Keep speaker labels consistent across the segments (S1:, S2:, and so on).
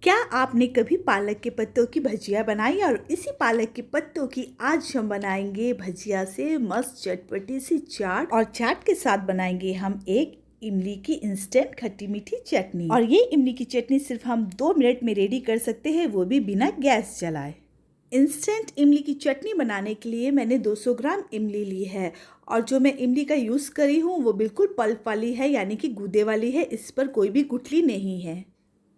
S1: क्या आपने कभी पालक के पत्तों की भजिया बनाई? और इसी पालक के पत्तों की आज हम बनाएंगे भजिया से मस्त चटपटी सी चाट। और चाट के साथ बनाएंगे हम एक इमली की इंस्टेंट खट्टी मीठी चटनी। और ये इमली की चटनी सिर्फ हम 2 मिनट में रेडी कर सकते हैं, वो भी बिना गैस जलाए। इंस्टेंट इमली की चटनी बनाने के लिए मैंने 200 ग्राम इमली ली है। और जो मैं इमली का यूज़ करी हूँ वो बिल्कुल पल्प वाली है, यानी कि गूदे वाली है। इस पर कोई भी गुठली नहीं है।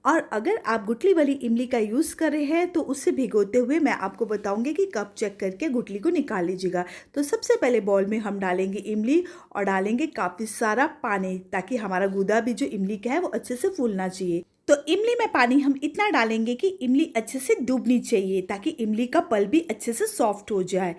S1: और अगर आप गुठली वाली इमली का यूज़ कर रहे हैं तो उसे भिगोते हुए मैं आपको बताऊंगी कि कब चेक करके गुठली को निकाल लीजिएगा। तो सबसे पहले बाउल में हम डालेंगे इमली और डालेंगे काफ़ी सारा पानी, ताकि हमारा गूदा भी जो इमली का है वो अच्छे से फूलना चाहिए। तो इमली में पानी हम इतना डालेंगे कि इमली अच्छे से डूबनी चाहिए, ताकि इमली का पल भी अच्छे से सॉफ्ट हो जाए।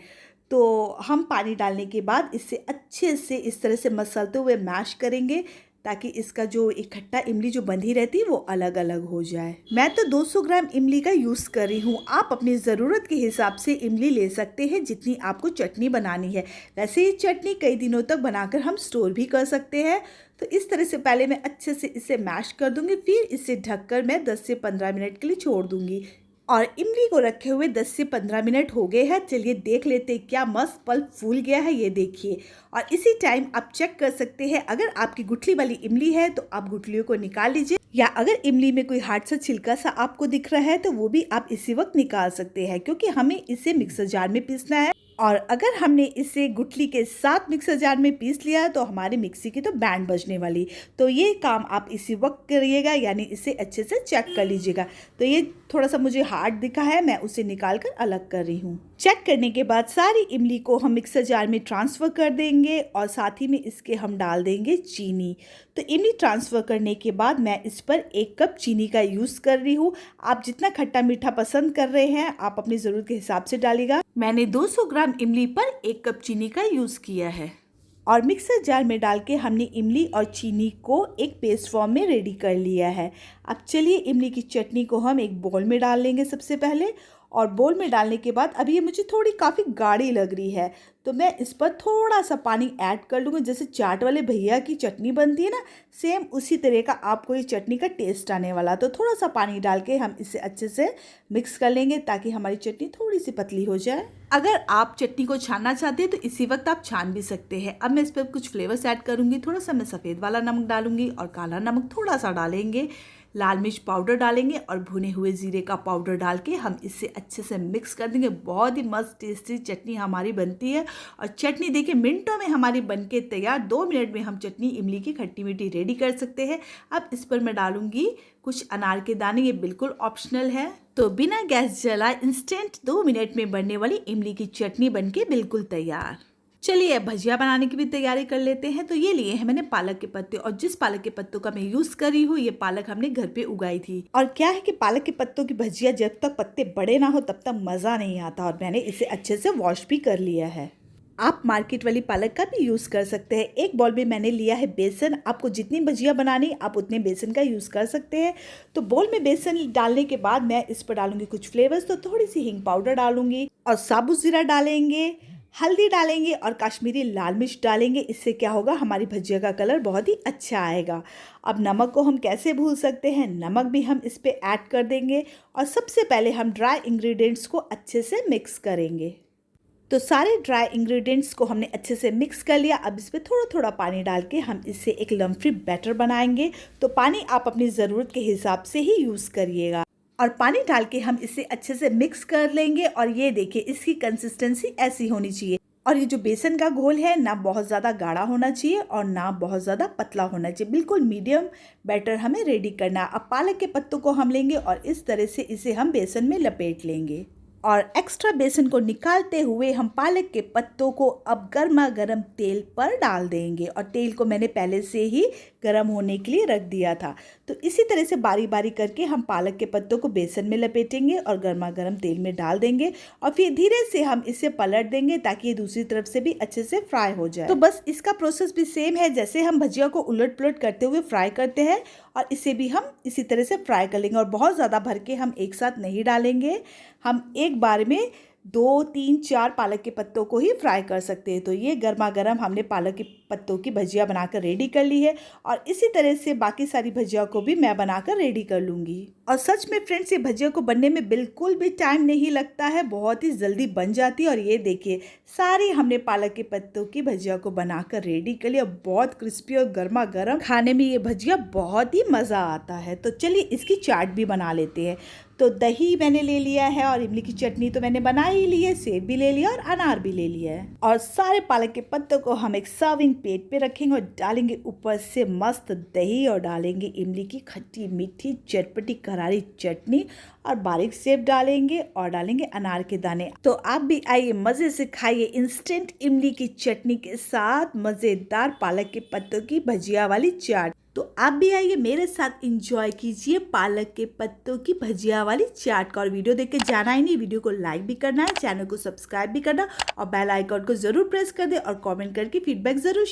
S1: तो हम पानी डालने के बाद इसे अच्छे से इस तरह से मसलते हुए मैश करेंगे, ताकि इसका जो इकट्ठा इमली जो बंधी रहती है वो अलग अलग हो जाए। मैं तो 200 ग्राम इमली का यूज़ कर रही हूँ। आप अपनी ज़रूरत के हिसाब से इमली ले सकते हैं जितनी आपको चटनी बनानी है। वैसे ये चटनी कई दिनों तक बनाकर हम स्टोर भी कर सकते हैं। तो इस तरह से पहले मैं अच्छे से इसे मैश कर दूँगी, फिर इसे ढककर मैं 10 से 15 मिनट के लिए छोड़ दूँगी। और इमली को रखे हुए 10 से 15 मिनट हो गए हैं। चलिए देख लेते हैं क्या मस्त पल्प फूल गया है, ये देखिए। और इसी टाइम आप चेक कर सकते हैं, अगर आपकी गुठली वाली इमली है तो आप गुठलियों को निकाल लीजिए, या अगर इमली में कोई हार्ड सा छिलका सा आपको दिख रहा है तो वो भी आप इसी वक्त निकाल सकते हैं, क्योंकि हमें इसे मिक्सर जार में पीसना है। और अगर हमने इसे गुठली के साथ मिक्सर जार में पीस लिया तो हमारी मिक्सी की तो बैंड बजने वाली। तो ये काम आप इसी वक्त करिएगा, यानी इसे अच्छे से चेक कर लीजिएगा। तो ये थोड़ा सा मुझे हार्ड दिखा है, मैं उसे निकाल कर अलग कर रही हूँ। चेक करने के बाद सारी इमली को हम मिक्सर जार में ट्रांसफ़र कर देंगे और साथ ही में इसके हम डाल देंगे चीनी। तो इमली ट्रांसफ़र करने के बाद मैं इस पर 1 कप चीनी का यूज़ कर रही हूँ। आप जितना खट्टा मीठा पसंद कर रहे हैं आप अपनी ज़रूरत के हिसाब से डालिएगा। मैंने 200 ग्राम इमली पर 1 कप चीनी का यूज़ किया है। और मिक्सर जार में डाल के हमने इमली और चीनी को एक पेस्ट फॉर्म में रेडी कर लिया है। अब चलिए इमली की चटनी को हम एक बाउल में डाल लेंगे सबसे पहले। और बाउल में डालने के बाद अब ये मुझे थोड़ी काफ़ी गाढ़ी लग रही है, तो मैं इस पर थोड़ा सा पानी ऐड कर लूँगी। जैसे चाट वाले भैया की चटनी बनती है ना, सेम उसी तरह का आपको ये चटनी का टेस्ट आने वाला। तो थोड़ा सा पानी डाल के हम इसे अच्छे से मिक्स कर लेंगे, ताकि हमारी चटनी थोड़ी सी पतली हो जाए। अगर आप चटनी को छानना चाहते हैं तो इसी वक्त आप छान भी सकते हैं। अब मैं इस पर कुछ फ्लेवर्स ऐड करूँगी। थोड़ा सा मैं सफ़ेद वाला नमक डालूंगी और काला नमक थोड़ा सा डालेंगे, लाल मिर्च पाउडर डालेंगे और भुने हुए जीरे का पाउडर डाल के हम इसे अच्छे से मिक्स कर देंगे। बहुत ही मस्त टेस्टी चटनी हमारी बनती है। और चटनी देखिए मिनटों में हमारी बनके तैयार। 2 मिनट में हम चटनी इमली की खट्टी मीठी रेडी कर सकते हैं। अब इस पर मैं डालूंगी कुछ अनार के दाने, ये बिल्कुल ऑप्शनल है। तो बिना गैस जलाए इंस्टेंट 2 मिनट में बनने वाली इमली की चटनी बनके बिल्कुल तैयार। चलिए अब भजिया बनाने की भी तैयारी कर लेते हैं। तो ये लिए हैं मैंने पालक के पत्ते, और जिस पालक के पत्तों का मैं यूज़ कर रही हूँ ये पालक हमने घर पे उगाई थी। और क्या है कि पालक के पत्तों की भजिया जब तक पत्ते बड़े ना हो तब तक मज़ा नहीं आता। और मैंने इसे अच्छे से वॉश भी कर लिया है। आप मार्केट वाली पालक का भी यूज़ कर सकते हैं। एक बाउल में मैंने लिया है बेसन। आपको जितनी भजिया बनानी आप उतने बेसन का यूज़ कर सकते हैं। तो बाउल में बेसन डालने के बाद मैं इस पर डालूंगी कुछ फ्लेवर्स। तो थोड़ी सी हींग पाउडर डालूंगी और साबुत ज़ीरा डालेंगे, हल्दी डालेंगे और कश्मीरी लाल मिर्च डालेंगे। इससे क्या होगा, हमारी भजिया का कलर बहुत ही अच्छा आएगा। अब नमक को हम कैसे भूल सकते हैं, नमक भी हम इस पे ऐड कर देंगे। और सबसे पहले हम ड्राई इंग्रेडिएंट्स को अच्छे से मिक्स करेंगे। तो सारे ड्राई इंग्रेडिएंट्स को हमने अच्छे से मिक्स कर लिया। अब इस पर थोड़ा थोड़ा पानी डाल के हम इससे एक लम्पी बैटर बनाएंगे। तो पानी आप अपनी ज़रूरत के हिसाब से ही यूज़ करिएगा। और पानी डाल के हम इसे अच्छे से मिक्स कर लेंगे। और ये देखिए इसकी कंसिस्टेंसी ऐसी होनी चाहिए। और ये जो बेसन का घोल है ना बहुत ज़्यादा गाढ़ा होना चाहिए और ना बहुत ज़्यादा पतला होना चाहिए, बिल्कुल मीडियम बैटर हमें रेडी करना। अब पालक के पत्तों को हम लेंगे और इस तरह से इसे हम बेसन में लपेट लेंगे। और एक्स्ट्रा बेसन को निकालते हुए हम पालक के पत्तों को अब गर्मा गर्म तेल पर डाल देंगे। और तेल को मैंने पहले से ही गर्म होने के लिए रख दिया था। तो इसी तरह से बारी बारी करके हम पालक के पत्तों को बेसन में लपेटेंगे और गर्मा गर्म तेल में डाल देंगे। और फिर धीरे से हम इसे पलट देंगे, ताकि ये दूसरी तरफ से भी अच्छे से फ्राई हो जाए। तो बस इसका प्रोसेस भी सेम है जैसे हम भजिया को उलट पुलट करते हुए फ्राई करते हैं। और इसे भी हम इसी तरह से फ्राई कर लेंगे। और बहुत ज़्यादा भर के हम एक साथ नहीं डालेंगे, हम एक बार में 2, 3, 4 पालक के पत्तों को ही फ्राई कर सकते हैं। तो ये गर्मा गर्म हमने पालक के पत्तों की भजिया बनाकर रेडी कर ली है और इसी तरह से बाकी सारी भजिया को भी मैं बनाकर रेडी कर लूँगी। और सच में फ्रेंड्स, ये भजिया को बनने में बिल्कुल भी टाइम नहीं लगता है, बहुत ही जल्दी बन जाती है। और ये देखिए, सारी हमने पालक के पत्तों की भजिया को बनाकर रेडी कर लिया। बहुत क्रिस्पी और गर्मा गर्म खाने में ये भजिया बहुत ही मज़ा आता है। तो चलिए इसकी चाट भी बना लेते हैं। तो दही मैंने ले लिया है और इमली की चटनी तो मैंने बना ही ली है, सेब भी ले लिया और अनार भी ले लिया है। और सारे पालक के पत्तों को हम एक सर्विंग प्लेट पे रखेंगे और डालेंगे ऊपर से मस्त दही और डालेंगे इमली की खट्टी मीठी चटपटी करारी चटनी और बारीक सेब डालेंगे और डालेंगे अनार के दाने। तो आप भी आइए, मज़े से खाइए इंस्टेंट इमली की चटनी के साथ मज़ेदार पालक के पत्तों की भजिया वाली चाट। तो आप भी आइए मेरे साथ एंजॉय कीजिए पालक के पत्तों की भजिया वाली चाट का। और वीडियो देख के जाना ही नहीं, वीडियो को लाइक भी करना है, चैनल को सब्सक्राइब भी करना और बेल आइकॉन को ज़रूर प्रेस कर दे और कमेंट करके फीडबैक ज़रूर